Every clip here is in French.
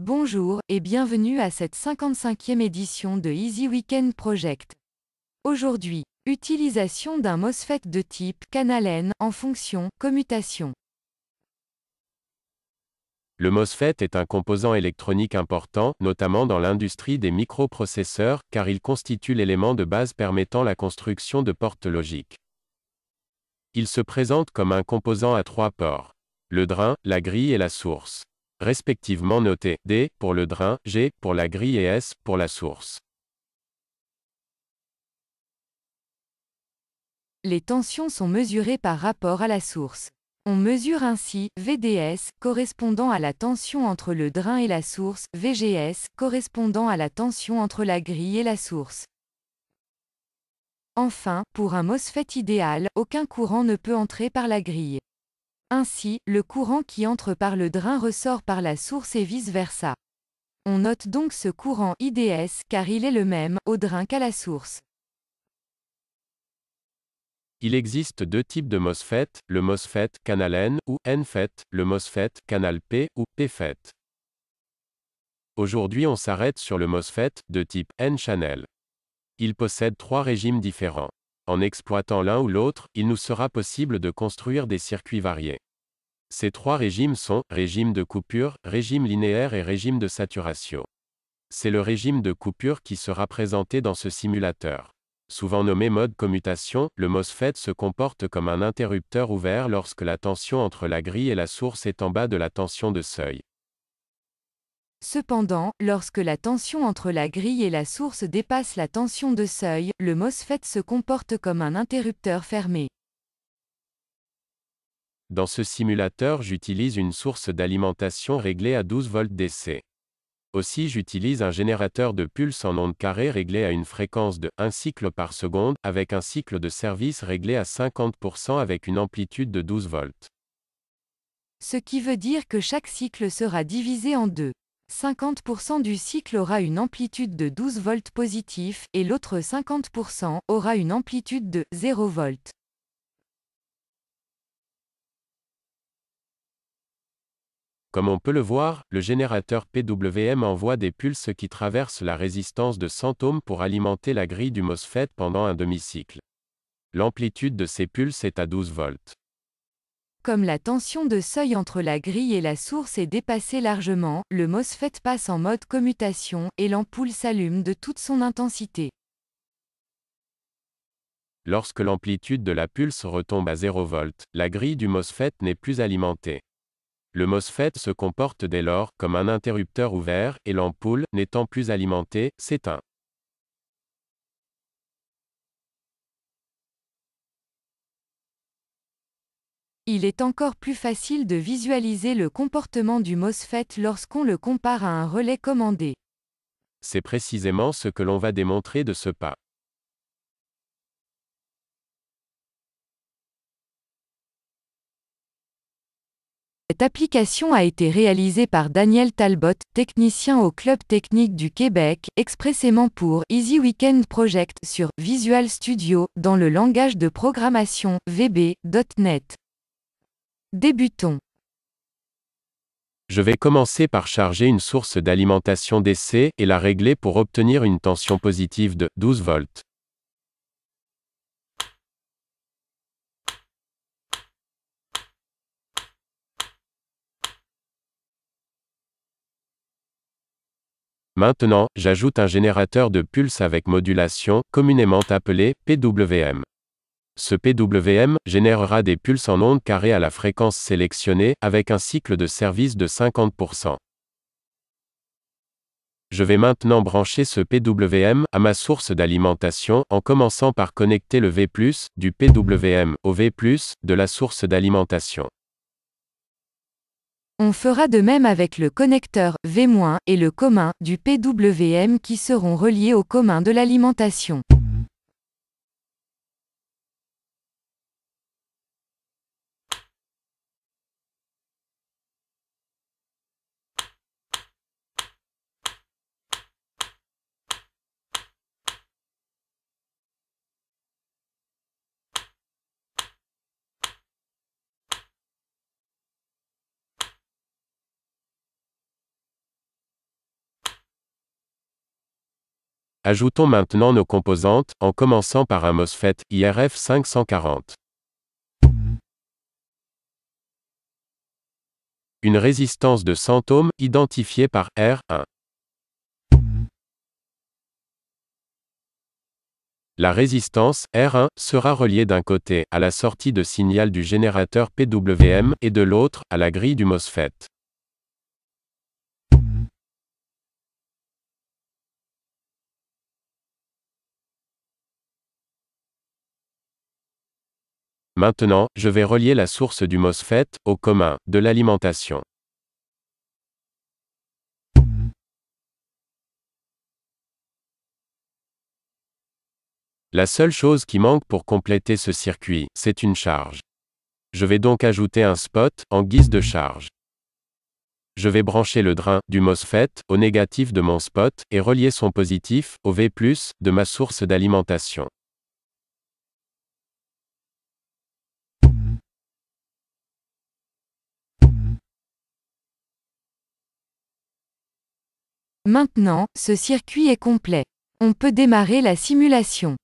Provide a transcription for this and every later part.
Bonjour et bienvenue à cette 55e édition de Easy Weekend Project. Aujourd'hui, utilisation d'un MOSFET de type canal N en fonction commutation. Le MOSFET est un composant électronique important, notamment dans l'industrie des microprocesseurs, car il constitue l'élément de base permettant la construction de portes logiques. Il se présente comme un composant à trois ports. Le drain, la grille et la source. Respectivement notés D pour le drain, G pour la grille et S pour la source. Les tensions sont mesurées par rapport à la source. On mesure ainsi VDS correspondant à la tension entre le drain et la source, VGS correspondant à la tension entre la grille et la source. Enfin, pour un MOSFET idéal, aucun courant ne peut entrer par la grille. Ainsi, le courant qui entre par le drain ressort par la source et vice-versa. On note donc ce courant IDS car il est le même au drain qu'à la source. Il existe deux types de MOSFET, le MOSFET canal N ou N-FET, le MOSFET canal P ou P-FET. Aujourd'hui on s'arrête sur le MOSFET de type N-channel. Il possède trois régimes différents. En exploitant l'un ou l'autre, il nous sera possible de construire des circuits variés. Ces trois régimes sont régime de coupure, régime linéaire et régime de saturation. C'est le régime de coupure qui sera présenté dans ce simulateur. Souvent nommé mode commutation, le MOSFET se comporte comme un interrupteur ouvert lorsque la tension entre la grille et la source est en bas de la tension de seuil. Cependant, lorsque la tension entre la grille et la source dépasse la tension de seuil, le MOSFET se comporte comme un interrupteur fermé. Dans ce simulateur, j'utilise une source d'alimentation réglée à 12 volts DC. Aussi j'utilise un générateur de pulses en ondes carrées réglé à une fréquence de 1 cycle par seconde, avec un cycle de service réglé à 50% avec une amplitude de 12 volts. Ce qui veut dire que chaque cycle sera divisé en deux. 50% du cycle aura une amplitude de 12 volts positif et l'autre 50% aura une amplitude de 0 volts. Comme on peut le voir, le générateur PWM envoie des pulses qui traversent la résistance de 100 ohms pour alimenter la grille du MOSFET pendant un demi-cycle. L'amplitude de ces pulses est à 12 volts. Comme la tension de seuil entre la grille et la source est dépassée largement, le MOSFET passe en mode commutation et l'ampoule s'allume de toute son intensité. Lorsque l'amplitude de la pulse retombe à 0 volts, la grille du MOSFET n'est plus alimentée. Le MOSFET se comporte dès lors comme un interrupteur ouvert, et l'ampoule, n'étant plus alimentée, s'éteint. Il est encore plus facile de visualiser le comportement du MOSFET lorsqu'on le compare à un relais commandé. C'est précisément ce que l'on va démontrer de ce pas. Cette application a été réalisée par Daniel Talbot, technicien au Club technique du Québec, expressément pour Easy Weekend Project sur Visual Studio, dans le langage de programmation VB.NET. Débutons. Je vais commencer par charger une source d'alimentation DC et la régler pour obtenir une tension positive de 12 volts. Maintenant, j'ajoute un générateur de pulses avec modulation, communément appelé PWM. Ce PWM générera des pulses en ondes carrées à la fréquence sélectionnée, avec un cycle de service de 50%. Je vais maintenant brancher ce PWM à ma source d'alimentation en commençant par connecter le V+, du PWM, au V+, de la source d'alimentation. On fera de même avec le connecteur V- et le commun du PWM qui seront reliés au commun de l'alimentation. Ajoutons maintenant nos composantes, en commençant par un MOSFET IRF 540. Une résistance de 100 ohms, identifiée par R1. La résistance, R1, sera reliée d'un côté, à la sortie de signal du générateur PWM, et de l'autre, à la grille du MOSFET. Maintenant, je vais relier la source du MOSFET, au commun, de l'alimentation. La seule chose qui manque pour compléter ce circuit, c'est une charge. Je vais donc ajouter un spot, en guise de charge. Je vais brancher le drain, du MOSFET, au négatif de mon spot, et relier son positif, au V+, de ma source d'alimentation. Maintenant, ce circuit est complet. On peut démarrer la simulation.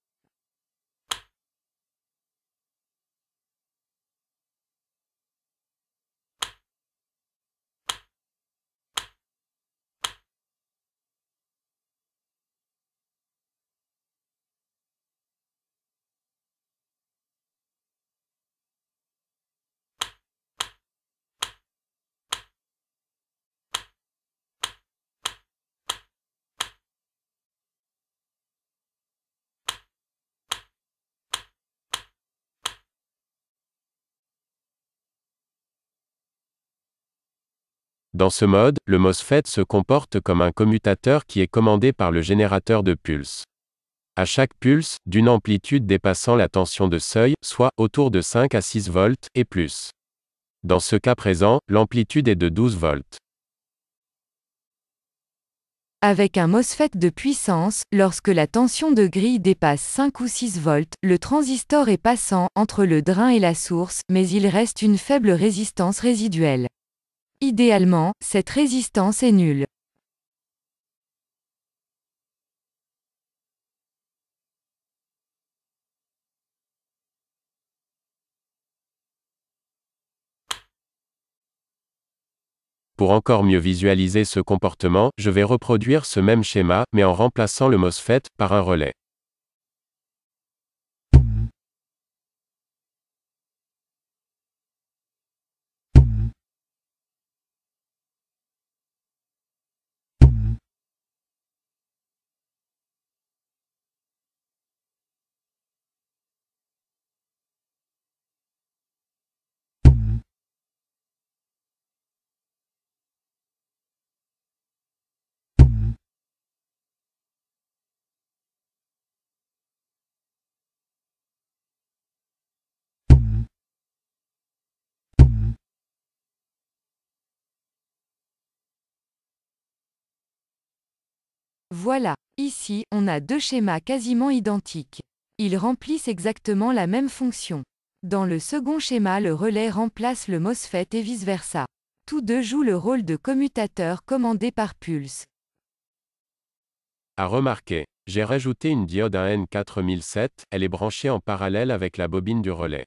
Dans ce mode, le MOSFET se comporte comme un commutateur qui est commandé par le générateur de pulses. À chaque pulse, d'une amplitude dépassant la tension de seuil, soit autour de 5 à 6 volts, et plus. Dans ce cas présent, l'amplitude est de 12 volts. Avec un MOSFET de puissance, lorsque la tension de grille dépasse 5 ou 6 volts, le transistor est passant entre le drain et la source, mais il reste une faible résistance résiduelle. Idéalement, cette résistance est nulle. Pour encore mieux visualiser ce comportement, je vais reproduire ce même schéma, mais en remplaçant le MOSFET par un relais. Voilà, ici, on a deux schémas quasiment identiques. Ils remplissent exactement la même fonction. Dans le second schéma, le relais remplace le MOSFET et vice-versa. Tous deux jouent le rôle de commutateur commandé par pulse. À remarquer, j'ai rajouté une diode AN4007, elle est branchée en parallèle avec la bobine du relais.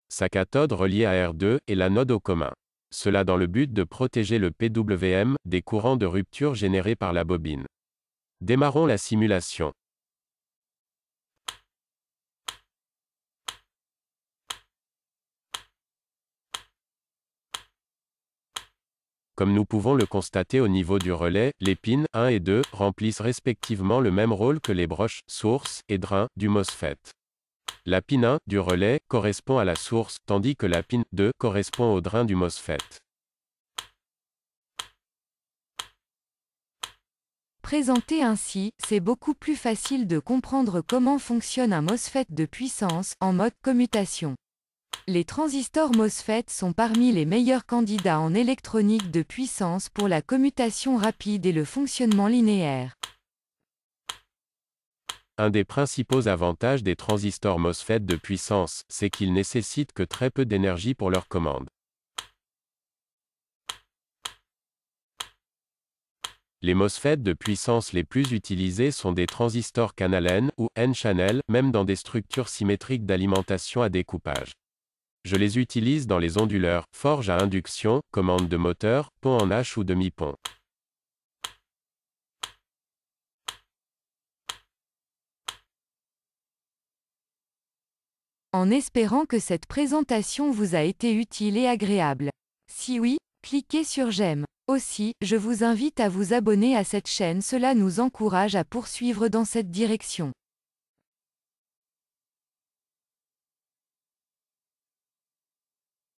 Sa cathode reliée à R2 et l'anode au commun. Cela dans le but de protéger le PWM des courants de rupture générés par la bobine. Démarrons la simulation. Comme nous pouvons le constater au niveau du relais, les pins 1 et 2 remplissent respectivement le même rôle que les broches source et drain du MOSFET. La pin 1 du relais correspond à la source, tandis que la pin 2 correspond au drain du MOSFET. Présenté ainsi, c'est beaucoup plus facile de comprendre comment fonctionne un MOSFET de puissance en mode commutation. Les transistors MOSFET sont parmi les meilleurs candidats en électronique de puissance pour la commutation rapide et le fonctionnement linéaire. Un des principaux avantages des transistors MOSFET de puissance, c'est qu'ils nécessitent que très peu d'énergie pour leur commande. Les MOSFET de puissance les plus utilisés sont des transistors canal N ou N-channel, même dans des structures symétriques d'alimentation à découpage. Je les utilise dans les onduleurs, forges à induction, commandes de moteur, pont en H ou demi-pont. En espérant que cette présentation vous a été utile et agréable. Si oui, cliquez sur j'aime. Aussi, je vous invite à vous abonner à cette chaîne, cela nous encourage à poursuivre dans cette direction.